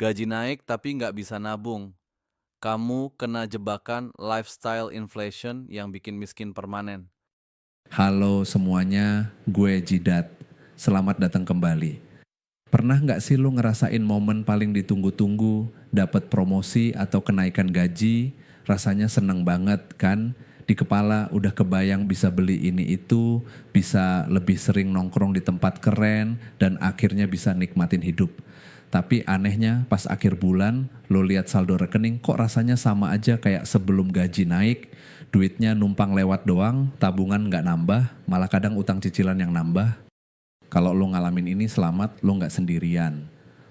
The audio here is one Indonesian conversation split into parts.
Gaji naik tapi nggak bisa nabung. Kamu kena jebakan lifestyle inflation yang bikin miskin permanen. Halo semuanya, gue Jidat. Selamat datang kembali. Pernah nggak sih lu ngerasain momen paling ditunggu-tunggu, dapat promosi atau kenaikan gaji, rasanya seneng banget kan? Di kepala udah kebayang bisa beli ini itu, bisa lebih sering nongkrong di tempat keren, dan akhirnya bisa nikmatin hidup. Tapi anehnya pas akhir bulan, lo lihat saldo rekening kok rasanya sama aja kayak sebelum gaji naik, duitnya numpang lewat doang, tabungan nggak nambah, malah kadang utang cicilan yang nambah. Kalau lo ngalamin ini selamat, lo nggak sendirian.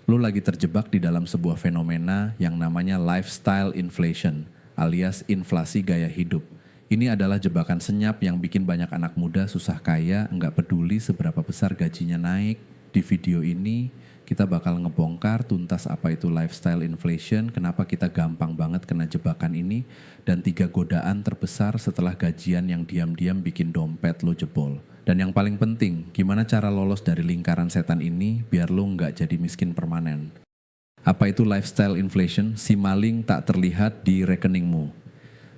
Lo lagi terjebak di dalam sebuah fenomena yang namanya lifestyle inflation, alias inflasi gaya hidup. Ini adalah jebakan senyap yang bikin banyak anak muda susah kaya, nggak peduli seberapa besar gajinya naik. Di video ini, kita bakal ngebongkar tuntas apa itu lifestyle inflation, kenapa kita gampang banget kena jebakan ini, dan 3 godaan terbesar setelah gajian yang diam-diam bikin dompet lo jebol. Dan yang paling penting, gimana cara lolos dari lingkaran setan ini biar lo nggak jadi miskin permanen. Apa itu lifestyle inflation? Si maling tak terlihat di rekeningmu.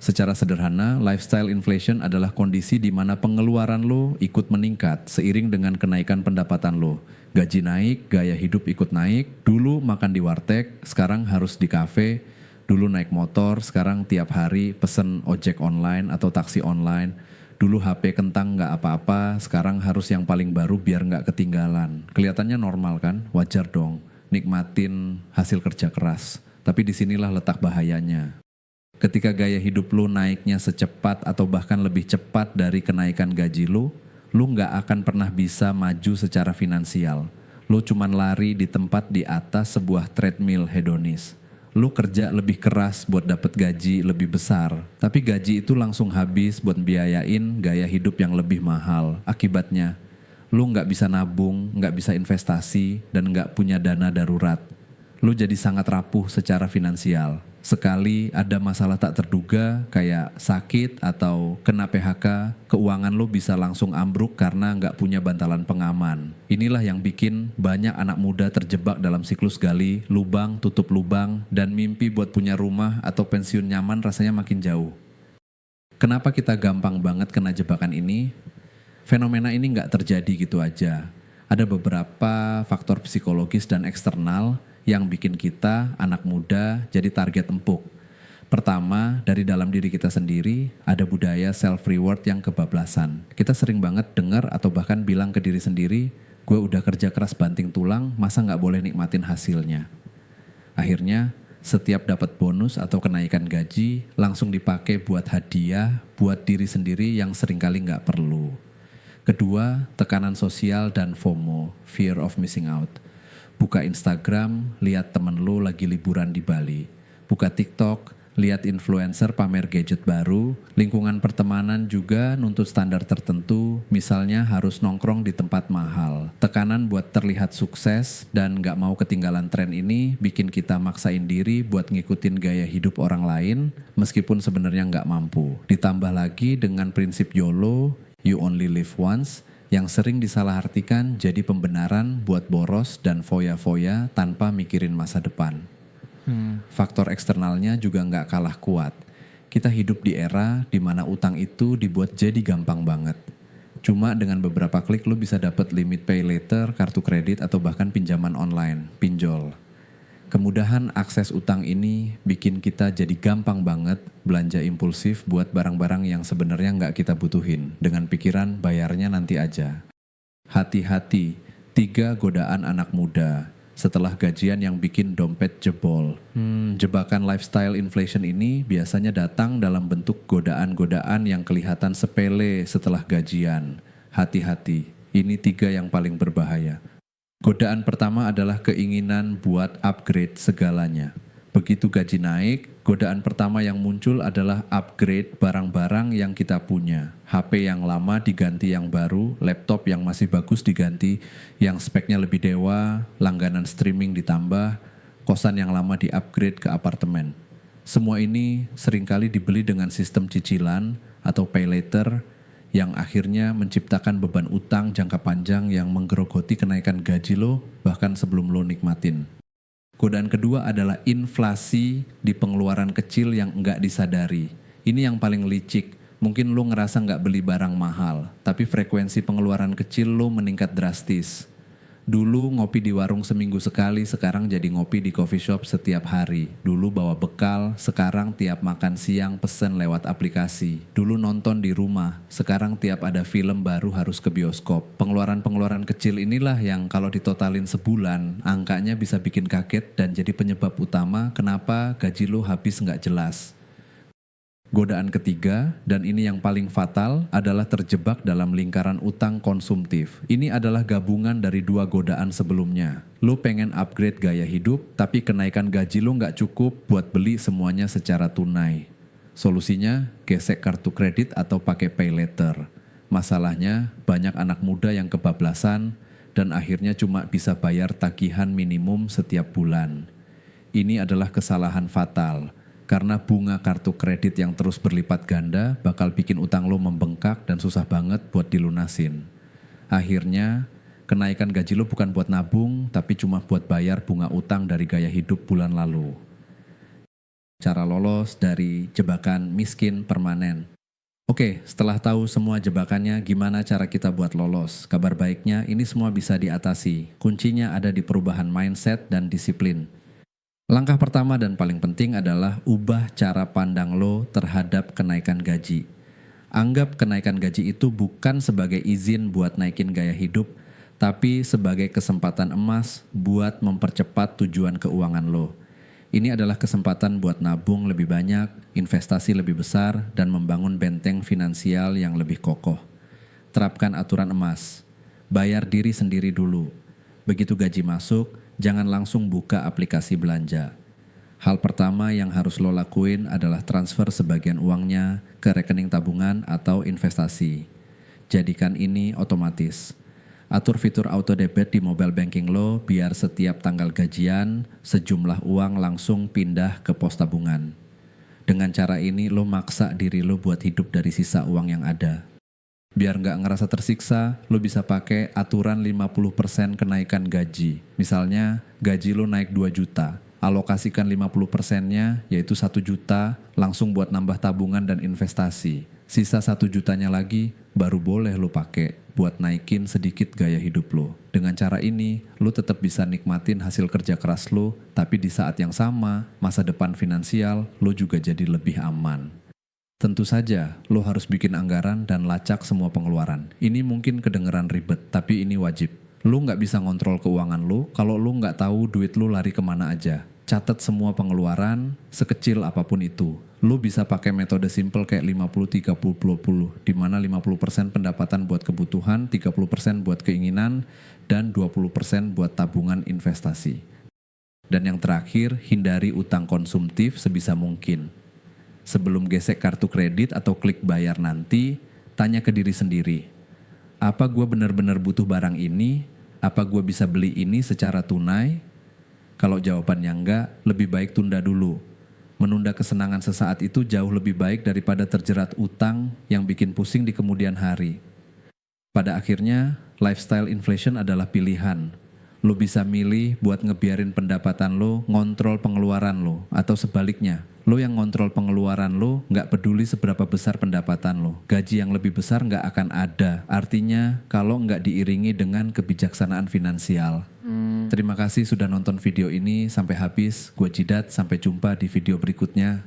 Secara sederhana, lifestyle inflation adalah kondisi di mana pengeluaran lo ikut meningkat seiring dengan kenaikan pendapatan lo. Gaji naik, gaya hidup ikut naik. Dulu makan di warteg, sekarang harus di kafe. Dulu naik motor, sekarang tiap hari pesen ojek online atau taksi online. Dulu HP kentang nggak apa-apa, sekarang harus yang paling baru biar nggak ketinggalan. Kelihatannya normal kan? Wajar dong, nikmatin hasil kerja keras. Tapi disinilah letak bahayanya. Ketika gaya hidup lu naiknya secepat atau bahkan lebih cepat dari kenaikan gaji lu nggak akan pernah bisa maju secara finansial. Lu cuman lari di tempat di atas sebuah treadmill hedonis. Lu kerja lebih keras buat dapet gaji lebih besar, tapi gaji itu langsung habis buat biayain gaya hidup yang lebih mahal. Akibatnya, lu nggak bisa nabung, nggak bisa investasi, dan nggak punya dana darurat. Lu jadi sangat rapuh secara finansial. Sekali ada masalah tak terduga kayak sakit atau kena PHK, keuangan lu bisa langsung ambruk karena nggak punya bantalan pengaman. Inilah yang bikin banyak anak muda terjebak dalam siklus gali, lubang, tutup lubang, dan mimpi buat punya rumah atau pensiun nyaman rasanya makin jauh. Kenapa kita gampang banget kena jebakan ini? Fenomena ini nggak terjadi gitu aja. Ada beberapa faktor psikologis dan eksternal yang bikin kita, anak muda, jadi target empuk. Pertama, dari dalam diri kita sendiri, ada budaya self-reward yang kebablasan. Kita sering banget dengar atau bahkan bilang ke diri sendiri, gue udah kerja keras banting tulang, masa nggak boleh nikmatin hasilnya. Akhirnya, setiap dapat bonus atau kenaikan gaji, langsung dipakai buat hadiah, buat diri sendiri yang seringkali nggak perlu. Kedua, tekanan sosial dan FOMO, fear of missing out. Buka Instagram, lihat temen lu lagi liburan di Bali. Buka TikTok, lihat influencer pamer gadget baru. Lingkungan pertemanan juga nuntut standar tertentu, misalnya harus nongkrong di tempat mahal. Tekanan buat terlihat sukses dan gak mau ketinggalan tren ini bikin kita maksain diri buat ngikutin gaya hidup orang lain, meskipun sebenarnya gak mampu. Ditambah lagi dengan prinsip YOLO, you only live once, yang sering disalahartikan jadi pembenaran buat boros dan foya-foya tanpa mikirin masa depan. Faktor eksternalnya juga nggak kalah kuat. Kita hidup di era di mana utang itu dibuat jadi gampang banget. Cuma dengan beberapa klik lu bisa dapat limit pay later, kartu kredit, atau bahkan pinjaman online, pinjol. Kemudahan akses utang ini bikin kita jadi gampang banget belanja impulsif buat barang-barang yang sebenarnya nggak kita butuhin dengan pikiran bayarnya nanti aja. Hati-hati, 3 godaan anak muda setelah gajian yang bikin dompet jebol. Jebakan lifestyle inflation ini biasanya datang dalam bentuk godaan-godaan yang kelihatan sepele setelah gajian. Hati-hati, ini 3 yang paling berbahaya. Godaan pertama adalah keinginan buat upgrade segalanya. Begitu gaji naik, godaan pertama yang muncul adalah upgrade barang-barang yang kita punya. HP yang lama diganti yang baru, laptop yang masih bagus diganti, yang speknya lebih dewa, langganan streaming ditambah, kosan yang lama di-upgrade ke apartemen. Semua ini seringkali dibeli dengan sistem cicilan atau pay later, yang akhirnya menciptakan beban utang jangka panjang yang menggerogoti kenaikan gaji lo bahkan sebelum lo nikmatin. Godaan kedua adalah inflasi di pengeluaran kecil yang enggak disadari. Ini yang paling licik. Mungkin lo ngerasa nggak beli barang mahal, tapi frekuensi pengeluaran kecil lo meningkat drastis. Dulu ngopi di warung seminggu sekali, sekarang jadi ngopi di coffee shop setiap hari. Dulu bawa bekal, sekarang tiap makan siang pesen lewat aplikasi. Dulu nonton di rumah, sekarang tiap ada film baru harus ke bioskop. Pengeluaran-pengeluaran kecil inilah yang kalau ditotalin sebulan, angkanya bisa bikin kaget dan jadi penyebab utama kenapa gaji lo habis nggak jelas. Godaan ketiga, dan ini yang paling fatal, adalah terjebak dalam lingkaran utang konsumtif. Ini adalah gabungan dari dua godaan sebelumnya. Lo pengen upgrade gaya hidup, tapi kenaikan gaji lo nggak cukup buat beli semuanya secara tunai. Solusinya, gesek kartu kredit atau pakai pay later. Masalahnya, banyak anak muda yang kebablasan, dan akhirnya cuma bisa bayar tagihan minimum setiap bulan. Ini adalah kesalahan fatal. Karena bunga kartu kredit yang terus berlipat ganda bakal bikin utang lo membengkak dan susah banget buat dilunasin. Akhirnya, kenaikan gaji lo bukan buat nabung, tapi cuma buat bayar bunga utang dari gaya hidup bulan lalu. Cara lolos dari jebakan miskin permanen. Oke, setelah tahu semua jebakannya, gimana cara kita buat lolos? Kabar baiknya, ini semua bisa diatasi. Kuncinya ada di perubahan mindset dan disiplin. Langkah pertama dan paling penting adalah ubah cara pandang lo terhadap kenaikan gaji. Anggap kenaikan gaji itu bukan sebagai izin buat naikin gaya hidup, tapi sebagai kesempatan emas buat mempercepat tujuan keuangan lo. Ini adalah kesempatan buat nabung lebih banyak, investasi lebih besar, dan membangun benteng finansial yang lebih kokoh. Terapkan aturan emas. Bayar diri sendiri dulu. Begitu gaji masuk, jangan langsung buka aplikasi belanja. Hal pertama yang harus lo lakuin adalah transfer sebagian uangnya ke rekening tabungan atau investasi. Jadikan ini otomatis. Atur fitur auto debit di mobile banking lo biar setiap tanggal gajian, sejumlah uang langsung pindah ke pos tabungan. Dengan cara ini lo maksa diri lo buat hidup dari sisa uang yang ada. Biar nggak ngerasa tersiksa, lo bisa pakai aturan 50% kenaikan gaji. Misalnya, gaji lo naik 2 juta, alokasikan 50%-nya, yaitu 1 juta, langsung buat nambah tabungan dan investasi. Sisa 1 jutanya lagi, baru boleh lo pakai buat naikin sedikit gaya hidup lo. Dengan cara ini, lo tetap bisa nikmatin hasil kerja keras lo, tapi di saat yang sama, masa depan finansial lo juga jadi lebih aman. Tentu saja, lo harus bikin anggaran dan lacak semua pengeluaran. Ini mungkin kedengeran ribet, tapi ini wajib. Lo nggak bisa ngontrol keuangan lo kalau lo nggak tahu duit lo lari kemana aja. Catat semua pengeluaran, sekecil apapun itu. Lo bisa pakai metode simple kayak 50-30-20, di mana 50% pendapatan buat kebutuhan, 30% buat keinginan, dan 20% buat tabungan investasi. Dan yang terakhir, hindari utang konsumtif sebisa mungkin. Sebelum gesek kartu kredit atau klik bayar nanti, tanya ke diri sendiri. Apa gue benar-benar butuh barang ini? Apa gue bisa beli ini secara tunai? Kalau jawabannya enggak, lebih baik tunda dulu. Menunda kesenangan sesaat itu jauh lebih baik daripada terjerat utang yang bikin pusing di kemudian hari. Pada akhirnya, lifestyle inflation adalah pilihan. Lo bisa milih buat ngebiarin pendapatan lo ngontrol pengeluaran lo, atau sebaliknya, lo yang ngontrol pengeluaran lo nggak peduli seberapa besar pendapatan lo. Gaji yang lebih besar nggak akan ada, artinya kalau nggak diiringi dengan kebijaksanaan finansial. Terima kasih sudah nonton video ini sampai habis. Gue Jidat, sampai jumpa di video berikutnya.